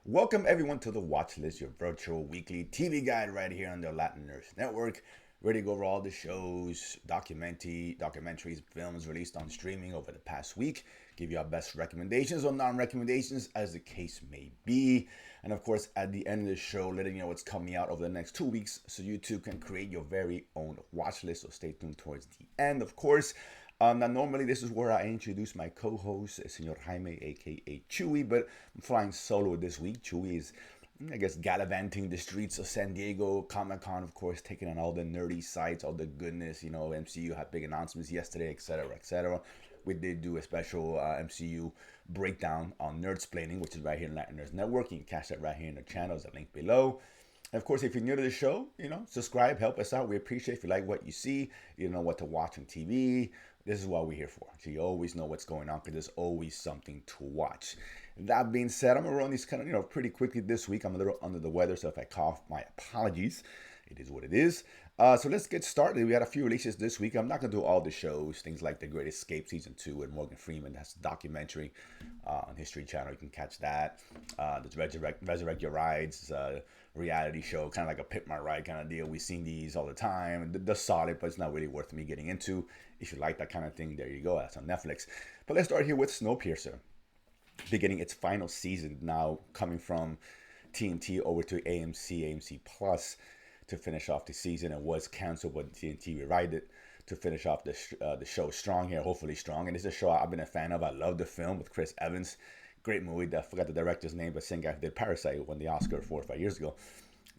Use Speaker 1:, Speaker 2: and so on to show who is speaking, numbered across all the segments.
Speaker 1: Welcome everyone to the Watchlist, your virtual weekly TV guide right here on the Latin Nurse Network. Ready to go over all the shows, documentaries, films released on streaming over the past week. Give you our best recommendations or non-recommendations as the case may be. And of course, at the end of the show, letting you know what's coming out over the next 2 weeks so you too can create your very own watch list. So stay tuned towards the end, of course. Now, normally this is where I introduce my co-host, Senor Jaime, aka Chewy, but I'm flying solo this week. Chewy is, I guess, gallivanting the streets of San Diego, Comic-Con, of course, taking on all the nerdy sites, all the goodness. You know, MCU had big announcements yesterday, etc., etc. We did do a special MCU breakdown on Nerdsplaining, which is right here in Latin Nerds Network. You can catch that right here in the channels, the link below. And of course, if you're new to the show, subscribe, help us out. We appreciate if you like what you see, you know what to watch on TV. This is what we're here for. So you always know what's going on because there's always something to watch. That being said, I'm going to run these kind of, pretty quickly this week. I'm a little under the weather, so if I cough, my apologies. It is what it is. So let's get started. We had a few releases this week. I'm not going to do all the shows, things like The Great Escape Season 2 with Morgan Freeman. That's a documentary on History Channel. You can catch that. There's Resurrect Your Rides, reality show, kind of like a Pit My Ride kind of deal. We've seen these all the time. They're solid, but it's not really worth me getting into. If you like that kind of thing, there you go. That's on Netflix. But let's start here with Snowpiercer, beginning its final season now, coming from TNT over to AMC Plus to finish off the season. It was canceled, but TNT revived it to finish off the show strong here, hopefully strong. And it's a show I've been a fan of. I love the film with Chris Evans. Great movie. I forgot the director's name, but same guy who did Parasite, won the Oscar 4 or 5 years ago.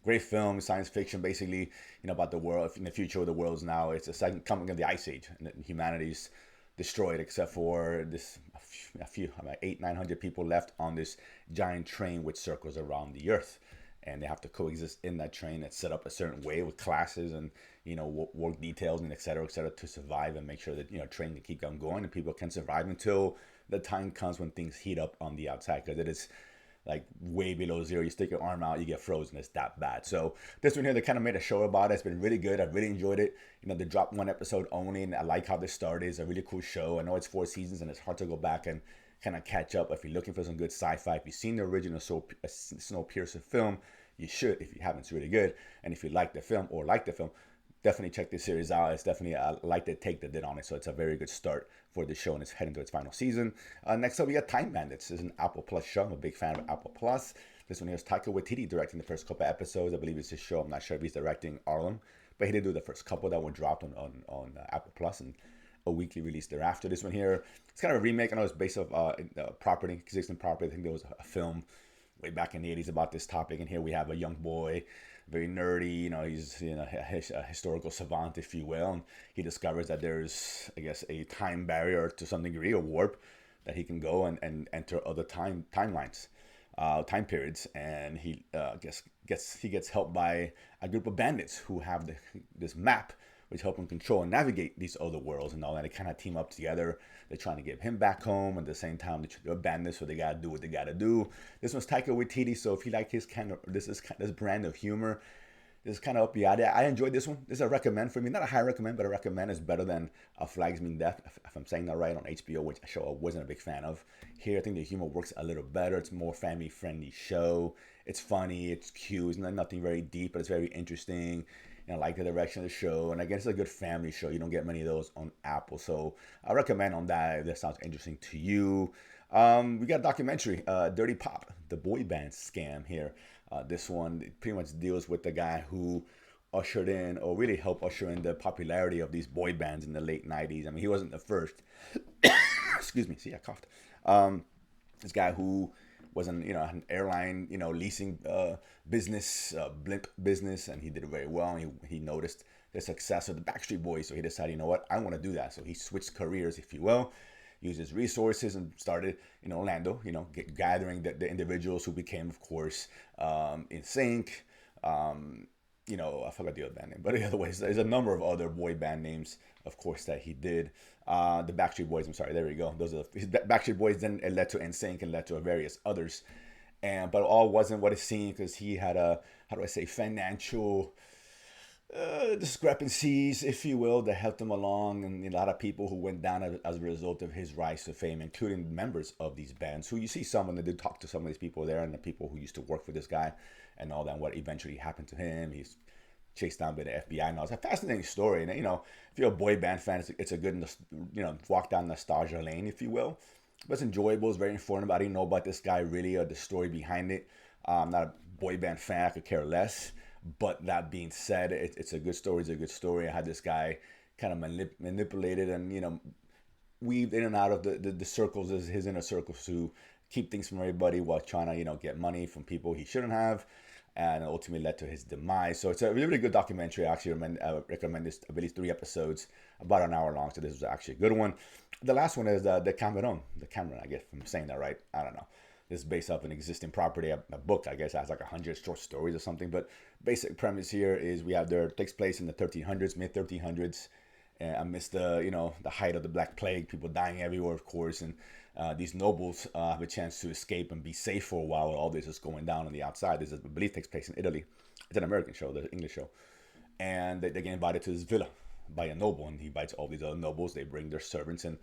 Speaker 1: Great film, science fiction, basically, about the world. In the future of the world's now, it's a second coming of the Ice Age, and humanity's destroyed except for a few about 800-900 people left on this giant train which circles around the Earth, and they have to coexist in that train that's set up a certain way with classes and work details and et cetera, to survive and make sure that train can keep on going and people can survive until the time comes when things heat up on the outside, because it is like way below zero. You stick your arm out, you get frozen. It's that bad. So this one here, they kind of made a show about it. It's been really good. I really enjoyed it. They dropped one episode only, and I like how this started. It's a really cool show. I know it's 4 seasons, and it's hard to go back and kind of catch up. If you're looking for some good sci-fi, if you've seen the original Snowpiercer film, you should. If you haven't, it's really good. And if you like the film definitely check this series out. It's definitely, I like the take they did on it. So it's a very good start for the show, and it's heading to its final season. Next up, we got Time Bandits. This is an Apple Plus show. I'm a big fan of Apple Plus. This one here is Taika Waititi directing the first couple episodes. I believe it's his show. I'm not sure if he's directing Arlen, but he did do the first couple that were dropped on Apple Plus, and a weekly release thereafter. This one here, it's kind of a remake. I know it's based off existing property. I think there was a film way back in the 80s about this topic, and here we have a young boy, very nerdy, he's a historical savant, if you will, and he discovers that there's, I guess, a time barrier to some degree, a warp, that he can go and enter other timelines, time periods, and he gets helped by a group of bandits who have this map which help him control and navigate these other worlds and all that. They kind of team up together. They're trying to get him back home, and at the same time they're bandits, so they gotta do what they gotta do. This one's Taika Waititi, so if you like his this brand of humor, this is kind of up your alley. I enjoyed this one. This is a recommend for me, not a high recommend, but a recommend. Is better than A Flags Mean Death, if I'm saying that right, on HBO, which a show I wasn't a big fan of. Here, I think the humor works a little better. It's more family friendly show. It's funny, it's cute, it's nothing very deep, but it's very interesting. I like the direction of the show, and I guess it's a good family show. You don't get many of those on Apple, so I recommend on that if that sounds interesting to you. We got a documentary, Dirty Pop, the boy band scam here. This one pretty much deals with the guy who ushered in, or really helped usher in, the popularity of these boy bands in the late 90s. I mean, he wasn't the first. Excuse me. See, I coughed. This guy who was an airline, leasing business, blimp business, and he did it very well. And he noticed the success of the Backstreet Boys, so he decided, you know what, I want to do that. So he switched careers, if you will, used his resources, and started in Orlando, gathering the individuals who became, of course, In Sync. I forgot the other band name, but otherwise, there's a number of other boy band names, of course, that he did. The Backstreet Boys, I'm sorry, there we go. Those are his Backstreet Boys. Then it led to NSYNC and led to various others, but all wasn't what it seemed, because he had a, how do I say, financial discrepancies, if you will, that helped him along, and a lot of people who went down as a result of his rise to fame, including members of these bands, who you see someone that did talk to some of these people there, and the people who used to work for this guy, and all that, and what eventually happened to him. He's chased down by the FBI and all. It's a fascinating story, and if you're a boy band fan, it's a good walk down nostalgia lane, if you will. But it's enjoyable. It's very informative. I didn't know about this guy really, or the story behind it. I'm not a boy band fan. I could care less. But that being said, it's a good story. It's a good story. I had this guy kind of manipulated and, weaved in and out of the circles, his inner circles, to keep things from everybody while trying to, get money from people he shouldn't have. And ultimately led to his demise. So it's a really, really good documentary. I actually recommend this. I believe 3 episodes, about an hour long. So this was actually a good one. The last one is Decameron. Decameron, I guess, if I'm saying that right. I don't know. This is based off an existing property, a book, I guess, has like 100 short stories or something. But basic premise here is takes place in the 1300s, mid 1300s. Amidst the height of the Black Plague, people dying everywhere, of course, and these nobles have a chance to escape and be safe for a while while all this is going down on the outside. This, I believe, takes place in Italy. It's an American show, the English show, and they get invited to this villa by a noble, and he invites all these other nobles. They bring their servants, and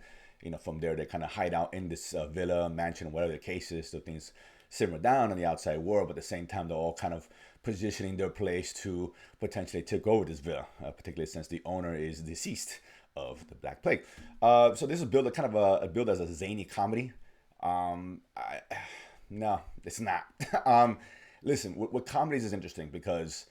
Speaker 1: from there they kind of hide out in this villa, mansion, whatever the case is, so things simmer down in the outside world, but at the same time they're all kind of positioning their place to potentially take over this villa, particularly since the owner is deceased of the Black Plague. So this is billed a billed as a zany comedy. No, it's not. Listen, with comedies is interesting because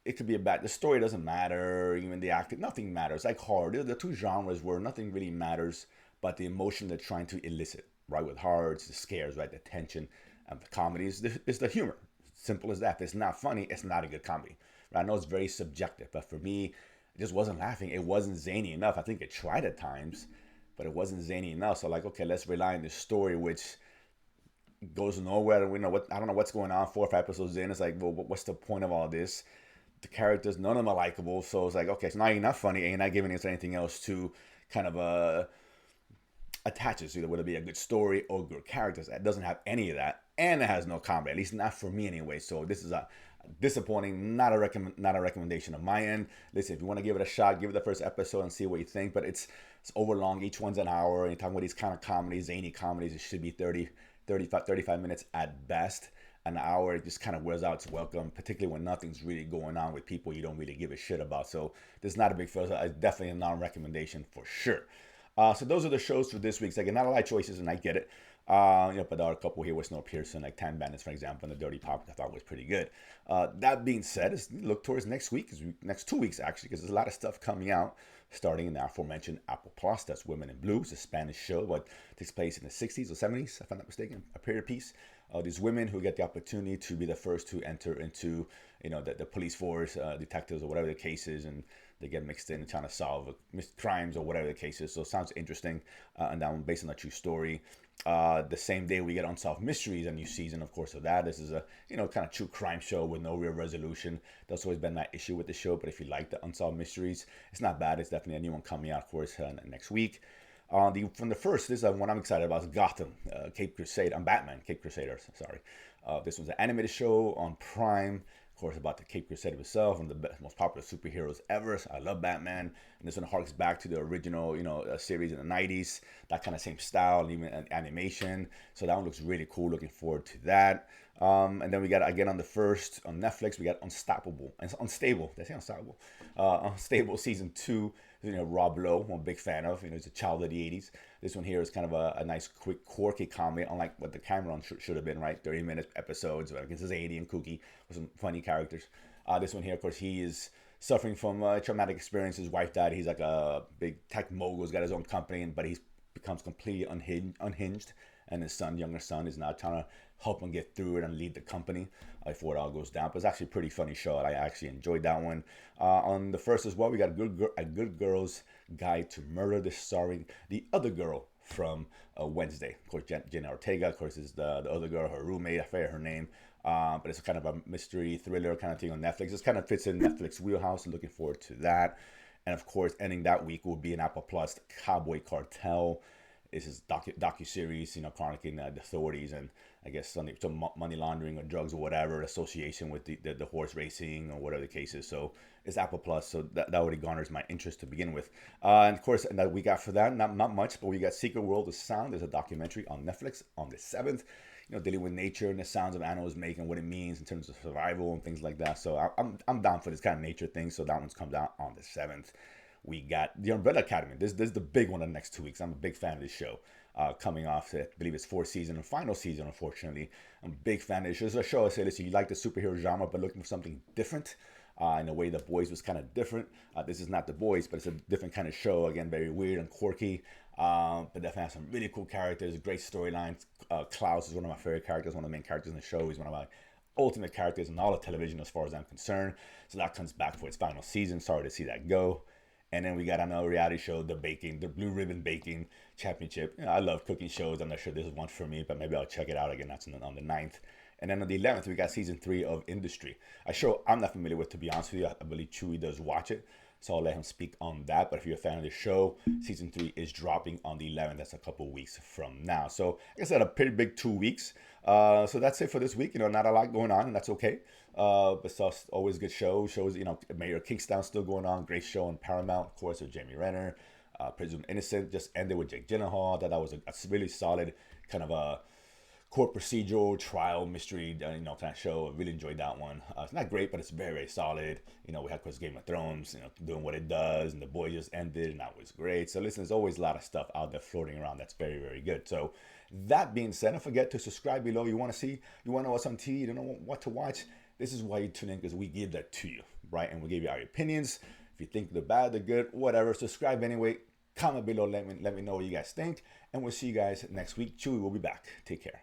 Speaker 1: it could be the story doesn't matter, even the acting, nothing matters. Like horror, they're the two genres where nothing really matters but the emotion they're trying to elicit, right? With horror, it's the scares, right? The tension. The comedy is the humor. Simple as that. If it's not funny, it's not a good comedy. Right? I know it's very subjective, but for me, I just wasn't laughing. It wasn't zany enough. I think it tried at times, but it wasn't zany enough. So okay, let's rely on this story, which goes nowhere. I don't know what's going on 4 or 5 episodes in. It's like, well, what's the point of all this? The characters, none of them are likable. So it's like, okay, so now you're not funny, and you're not giving us anything else to kind of attaches to, whether it be a good story or good characters. It doesn't have any of that, and it has no comedy, at least not for me anyway. So this is a disappointing, not a recommendation on my end. Listen, if you want to give it a shot, give it the first episode and see what you think, but it's overlong. Each one's an hour, and you're talking about these kind of comedies, zany comedies. It should be 35 minutes at best. An hour, it just kind of wears out its welcome, particularly when nothing's really going on with people you don't really give a shit about. So this is not a big film. It's definitely a non-recommendation for sure. So those are the shows for this week. So again, not a lot of choices, and I get it. But there are a couple here with Snowpiercer, like Time Bandits, for example, and the Dirty Pop, I thought was pretty good. That being said, look towards next week, next 2 weeks actually, because there's a lot of stuff coming out, starting in the aforementioned Apple Plus. That's Women in Blue. It's a Spanish show, but takes place in the 60s or 70s, if I'm not mistaken, a period piece. These women who get the opportunity to be the first to enter into, the police force, detectives or whatever the case is, and they get mixed in and trying to solve crimes or whatever the case is. So it sounds interesting, and that one based on a true story. The same day we get Unsolved Mysteries, a new season, of course, of that. This is a, kind of true crime show with no real resolution. That's always been my issue with the show, but if you like the Unsolved Mysteries, it's not bad. It's definitely a new one coming out, of course, next week. From the first, this is one I'm excited about, is Gotham, Cape Crusader. Batman, Cape Crusader, sorry. This one's an animated show on Prime. Of course, about the Cape Crusader himself, one of the most popular superheroes ever. So I love Batman, and this one harks back to the original, series in the 90s. That kind of same style, and even animation. So that one looks really cool. Looking forward to that. And then we got, again, on the first, on Netflix, we got Unstable. Did I say Unstoppable? Unstable season 2. Rob Lowe, I'm a big fan of. He's a child of the 80s. This one here is kind of a nice, quick, quirky comedy, unlike what Decameron should have been, right? 30-minute episodes, I guess it's 80 and kooky, with some funny characters. This one here, of course, he is suffering from a traumatic experience. His wife died. He's like a big tech mogul. He's got his own company, but he becomes completely unhinged. And his younger son, is now trying to help him get through it and lead the company before it all goes down. But it's actually a pretty funny show. I actually enjoyed that one. On the first as well, we got a good Girl's Guide to Murder. This starring the other girl from Wednesday. Of course, Jenna Ortega, of course, is the other girl, her roommate. I forget her name. But it's kind of a mystery thriller kind of thing on Netflix. This kind of fits in Netflix wheelhouse. Looking forward to that. And of course, ending that week will be an Apple Plus, Cowboy Cartel. This is docu-series, chronicling the authorities and I guess some money laundering or drugs or whatever association with the horse racing or whatever the case is. So it's Apple Plus, so that already garners my interest to begin with. And of course, and that we got for that, not much, but we got Secret World of Sound. There's a documentary on Netflix on the 7th, dealing with nature and the sounds of animals making, what it means in terms of survival and things like that. So I'm down for this kind of nature thing. So that one's comes out on the 7th. We got The Umbrella Academy. This is the big one in the next 2 weeks. I'm a big fan of this show. Coming off, I believe it's 4th season and final season, unfortunately. I'm a big fan of this show. This is a show I say, listen, you like the superhero genre, but looking for something different. In a way, The Boys was kind of different. This is not The Boys, but it's a different kind of show. Again, very weird and quirky. But definitely has some really cool characters, great storylines. Klaus is one of my favorite characters, one of the main characters in the show. He's one of my ultimate characters in all of television as far as I'm concerned. So that comes back for its final season. Sorry to see that go. And then we got another reality show, the Blue Ribbon Baking Championship. I love cooking shows. I'm not sure this is one for me, but maybe I'll check it out again. That's on the 9th. And then on the 11th, we got season 3 of Industry. A show I'm not familiar with, to be honest with you. I believe Chewy does watch it, so I'll let him speak on that. But if you're a fan of the show, season 3 is dropping on the 11th. That's a couple weeks from now. So, like I said, a pretty big 2 weeks. So that's it for this week. Not a lot going on, and that's okay. But so always good shows. Mayor Kingstown still going on. Great show on Paramount, of course, with Jamie Renner. Presumed Innocent just ended with Jake Gyllenhaal. That was a really solid kind of a court procedural trial mystery, kind of show. I really enjoyed that one. It's not great, but it's very, very solid. We had, of course, Game of Thrones, doing what it does, and The Boy just ended, and that was great. So listen, there's always a lot of stuff out there floating around that's very, very good. So that being said, don't forget to subscribe below. You want to know what's on TV, you don't know what to watch. This is why you tune in, because we give that to you, right? And we give you our opinions. If you think they're bad, they're good, whatever, subscribe anyway. Comment below, let me know what you guys think. And we'll see you guys next week. Chewy will be back. Take care.